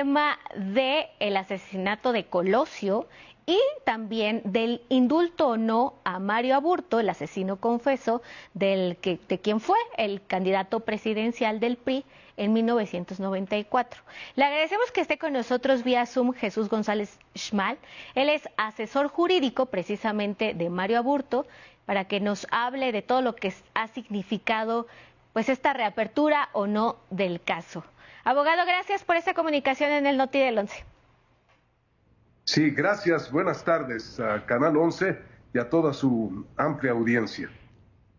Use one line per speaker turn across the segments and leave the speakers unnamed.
tema del asesinato de Colosio y también del indulto o no a Mario Aburto, el asesino confeso de quien fue el candidato presidencial del PRI en 1994. Le agradecemos que esté con nosotros vía Zoom Jesús González Schmal. Él es asesor jurídico precisamente de Mario Aburto, para que nos hable de todo lo que ha significado pues esta reapertura o no del caso. Abogado, gracias por esta comunicación en el Noti del 11.
Sí, gracias. Buenas tardes a Canal 11 y a toda su amplia audiencia.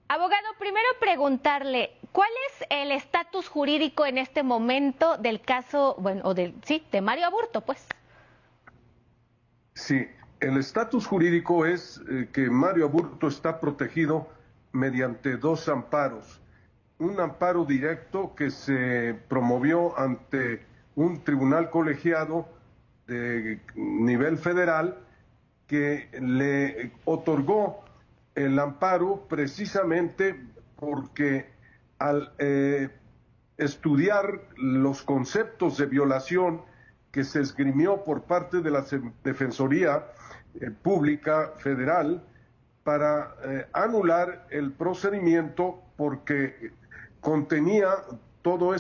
Abogado, primero preguntarle, ¿cuál es el estatus jurídico en este momento del caso, de Mario Aburto, pues?
Sí, el estatus jurídico es que Mario Aburto está protegido mediante dos amparos. Un amparo directo que se promovió ante un tribunal colegiado de nivel federal que le otorgó el amparo precisamente porque al estudiar los conceptos de violación que se esgrimió por parte de la Defensoría Pública Federal para anular el procedimiento porque contenía todo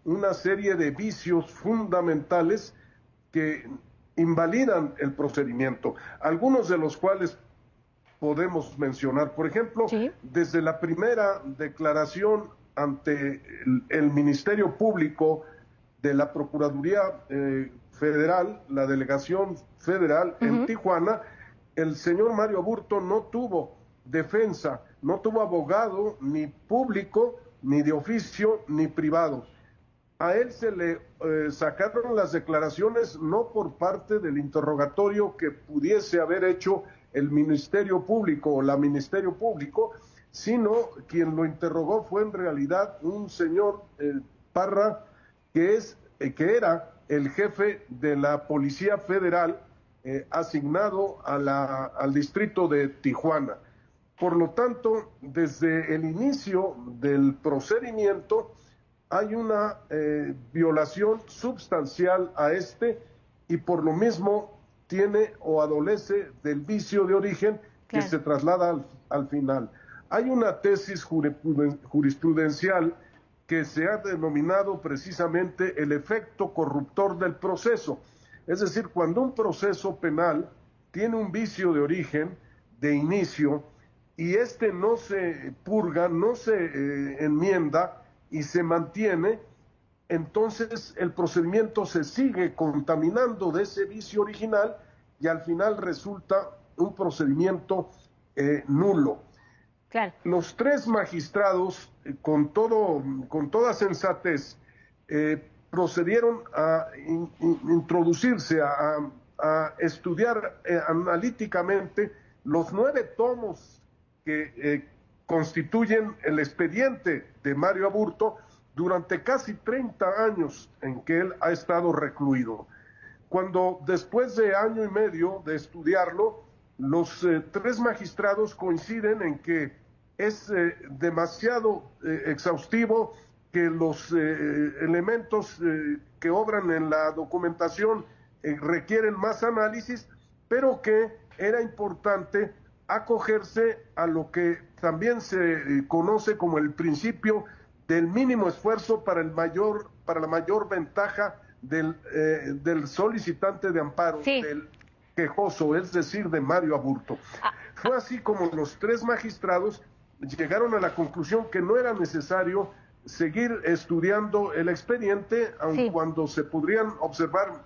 una serie de vicios fundamentales que invalidan el procedimiento, algunos de los cuales podemos mencionar. Por ejemplo, ¿sí? Desde la primera declaración ante el Ministerio Público de la Procuraduría Federal, la Delegación Federal en Tijuana, el señor Mario Aburto no tuvo defensa, no tuvo abogado ni público, ni de oficio, ni privado. A él se le sacaron las declaraciones no por parte del interrogatorio que pudiese haber hecho el Ministerio Público o la Ministerio Público, sino quien lo interrogó fue en realidad un señor Parra, que era el jefe de la Policía Federal asignado al distrito de Tijuana. Por lo tanto, desde el inicio del procedimiento hay una violación sustancial a y por lo mismo tiene o adolece del vicio de origen que se traslada al final. Hay una tesis jurisprudencial que se ha denominado precisamente el efecto corruptor del proceso. Es decir, cuando un proceso penal tiene un vicio de origen, de inicio, y no se purga, no se enmienda y se mantiene, entonces el procedimiento se sigue contaminando de ese vicio original y al final resulta un procedimiento nulo.
Claro.
Los tres magistrados, con toda sensatez, procedieron a introducirse, a estudiar analíticamente los 9 tomos que constituyen el expediente de Mario Aburto durante casi 30 años en que él ha estado recluido. Cuando después de año y medio de estudiarlo, los 3 magistrados coinciden en que es demasiado exhaustivo, que los elementos que obran en la documentación requieren más análisis, pero que era importante acogerse a lo que también se conoce como el principio del mínimo esfuerzo para la mayor ventaja del solicitante de amparo, del quejoso, es decir, de Mario Aburto. Fue así como los 3 magistrados llegaron a la conclusión que no era necesario seguir estudiando el expediente, aun cuando se podrían observar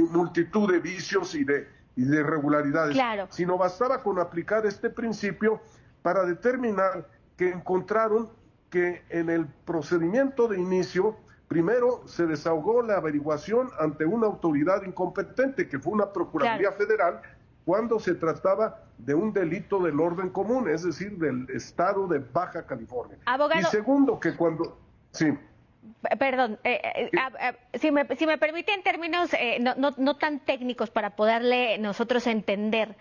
multitud de vicios y de irregularidades, sino bastaba con aplicar este principio para determinar que encontraron que en el procedimiento de inicio, primero se desahogó la averiguación ante una autoridad incompetente, que fue una Procuraduría Federal, cuando se trataba de un delito del orden común, es decir, del estado de Baja California.
Abogado,
y segundo, que cuando... Sí.
Perdón, si me permite en términos no tan técnicos para poderle nosotros entender,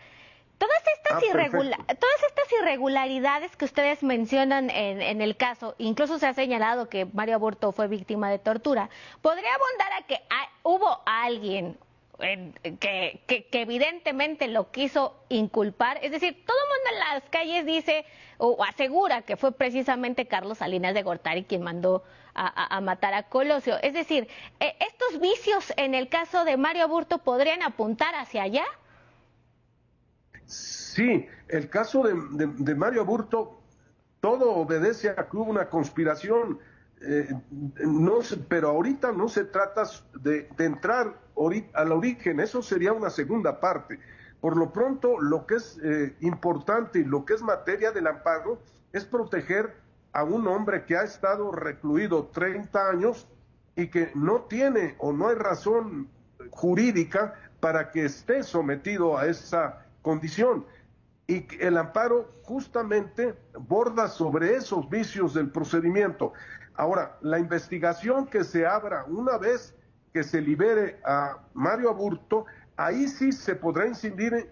Todas estas irregularidades que ustedes mencionan en el caso, incluso se ha señalado que Mario Aburto fue víctima de tortura, ¿podría abundar a que hubo alguien que evidentemente lo quiso inculpar? Es decir, todo el mundo en las calles dice o asegura que fue precisamente Carlos Salinas de Gortari quien mandó a matar a Colosio. Es decir, ¿estos vicios en el caso de Mario Aburto podrían apuntar hacia allá?
Sí, el caso de Mario Aburto, todo obedece a que hubo una conspiración, pero ahorita no se trata de entrar al origen, eso sería una segunda parte. Por lo pronto, lo que es importante y lo que es materia del amparo es proteger a un hombre que ha estado recluido 30 años y que no tiene o no hay razón jurídica para que esté sometido a esa condición, y el amparo justamente borda sobre esos vicios del procedimiento. Ahora, la investigación que se abra una vez que se libere a Mario Aburto, ahí sí se podrá incidir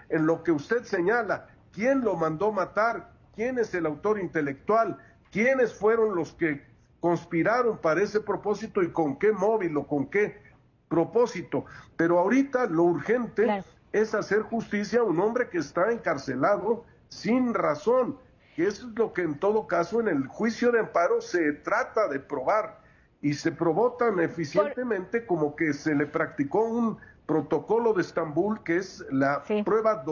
en lo que usted señala: quién lo mandó matar, quién es el autor intelectual, quiénes fueron los que conspiraron para ese propósito y con qué móvil o con qué propósito. Pero ahorita lo urgente es hacer justicia a un hombre que está encarcelado sin razón, que eso es lo que en todo caso en el juicio de amparo se trata de probar, y se probó tan eficientemente como que se le practicó un protocolo de Estambul, que es la prueba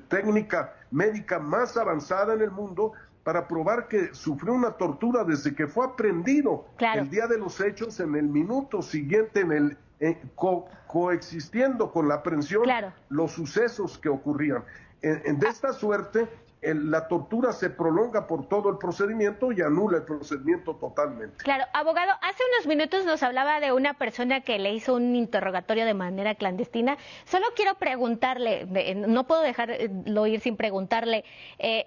técnica médica más avanzada en el mundo, para probar que sufrió una tortura desde que fue aprehendido el día de los hechos, en el minuto siguiente, coexistiendo con la aprehensión, los sucesos que ocurrían. De esta suerte, la tortura se prolonga por todo el procedimiento y anula el procedimiento totalmente.
Claro, abogado, hace unos minutos nos hablaba de una persona que le hizo un interrogatorio de manera clandestina. Solo quiero preguntarle, no puedo dejarlo ir sin preguntarle,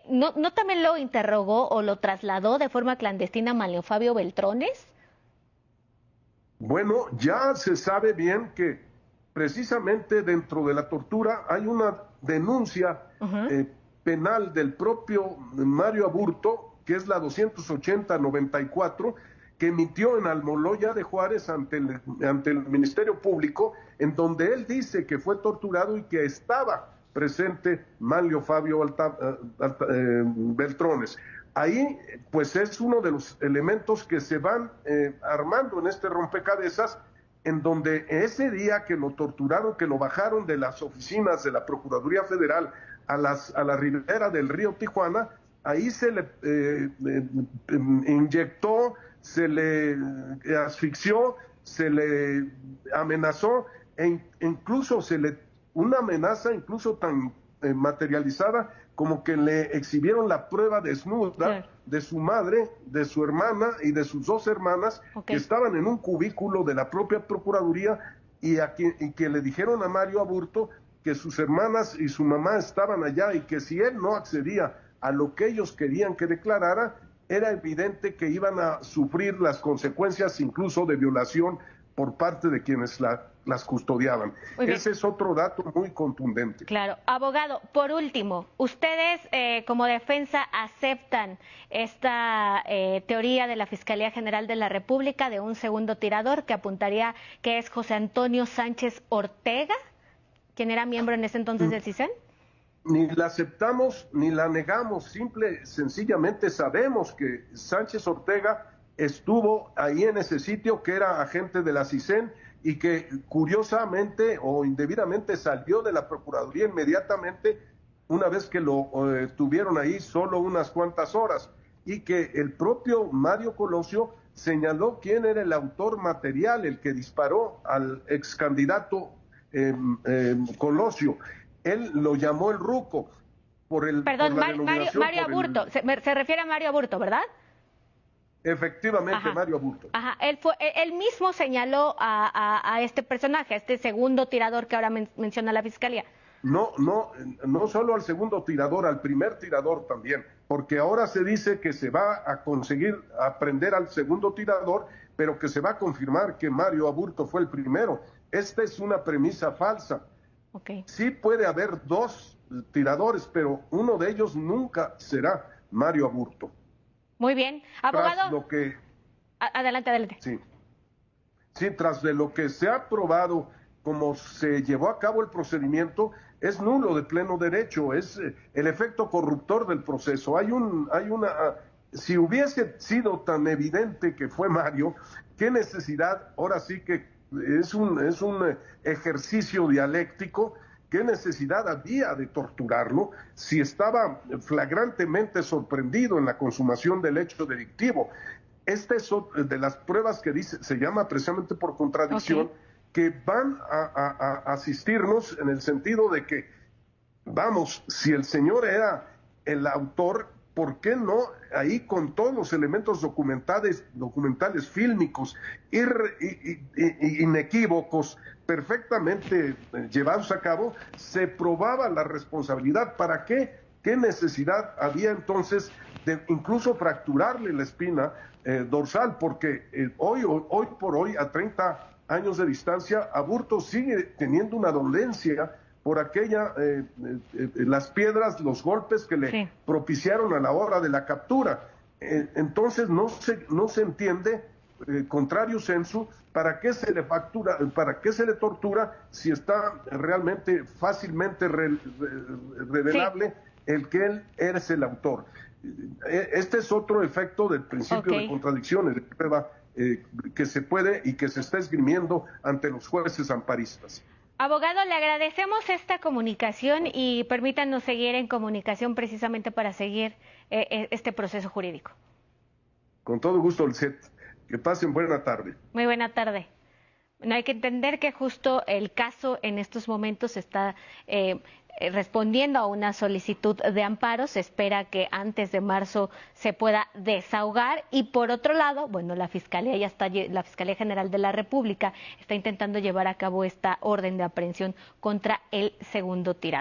¿no también lo interrogó o lo trasladó de forma clandestina Manlio Fabio Beltrones?
Bueno, ya se sabe bien que precisamente dentro de la tortura hay una denuncia penal del propio Mario Aburto, que es la 280-94, que emitió en Almoloya de Juárez ante el Ministerio Público, en donde él dice que fue torturado y que estaba presente Manlio Fabio Beltrones. Ahí, pues, es uno de los elementos que se van armando en este rompecabezas, en donde ese día que lo torturaron, que lo bajaron de las oficinas de la Procuraduría Federal a la ribera del río Tijuana, ahí se le inyectó, se le asfixió, se le amenazó, incluso una amenaza incluso tan materializada como que le exhibieron la prueba desnuda de su madre, de su hermana y de sus dos hermanas, que estaban en un cubículo de la propia Procuraduría, y que le dijeron a Mario Aburto que sus hermanas y su mamá estaban allá, y que si él no accedía a lo que ellos querían que declarara, era evidente que iban a sufrir las consecuencias incluso de violación por parte de quienes las custodiaban. Ese es otro dato muy contundente.
Claro. Abogado, por último, ¿ustedes como defensa aceptan esta teoría de la Fiscalía General de la República de un segundo tirador que apuntaría que es José Antonio Sánchez Ortega, quien era miembro en ese entonces del CISEN?
Ni la aceptamos ni la negamos, sencillamente sabemos que Sánchez Ortega estuvo ahí en ese sitio, que era agente de la CISEN, y que curiosamente o indebidamente salió de la Procuraduría inmediatamente una vez que lo tuvieron ahí solo unas cuantas horas, y que el propio Mario Colosio señaló quién era el autor material, el que disparó al ex candidato Colosio. Él lo llamó el ruco
Perdón, Mario Aburto, se refiere a Mario Aburto, ¿verdad?
Efectivamente, Mario Aburto.
Él mismo señaló a este personaje, a este segundo tirador que ahora menciona la Fiscalía.
No solo al segundo tirador, al primer tirador también, porque ahora se dice que se va a conseguir aprender al segundo tirador, pero que se va a confirmar que Mario Aburto fue el primero. Esta es una premisa falsa.
Okay.
Sí puede haber dos tiradores, pero uno de ellos nunca será Mario Aburto.
Muy bien.
Tras
Abogado,
lo que,
adelante, adelante.
sí, sí, tras de lo que se ha probado, como se llevó a cabo el procedimiento, es nulo de pleno derecho, es el efecto corruptor del proceso. Si hubiese sido tan evidente que fue Mario, qué necesidad, ahora sí que es un ejercicio dialéctico, qué necesidad había de torturarlo si estaba flagrantemente sorprendido en la consumación del hecho delictivo. Esta es de las pruebas que dice, se llama precisamente por contradicción,
Okay.
que van a asistirnos en el sentido de que, vamos, si el señor era el autor, ¿por qué no ahí con todos los elementos documentales fílmicos, inequívocos, perfectamente llevados a cabo, se probaba la responsabilidad? ¿Para qué? ¿Qué necesidad había entonces de incluso fracturarle la espina dorsal? Porque hoy por hoy, a 30 años de distancia, Aburto sigue teniendo una dolencia por las piedras, los golpes que le propiciaron a la hora de la captura. Entonces no se entiende, contrario sensu, ¿para qué se le para qué se le tortura si está realmente fácilmente revelable el que él es el autor? Este es otro efecto del principio de contradicciones, de prueba que se puede y que se está esgrimiendo ante los jueces amparistas.
Abogado, le agradecemos esta comunicación y permítanos seguir en comunicación precisamente para seguir este proceso jurídico.
Con todo gusto, Lisette. Que pasen buena tarde.
Muy buena tarde. No hay que entender que justo el caso en estos momentos está respondiendo a una solicitud de amparo. Se espera que antes de marzo se pueda desahogar y por otro lado, bueno, la Fiscalía General de la República está intentando llevar a cabo esta orden de aprehensión contra el segundo tirador.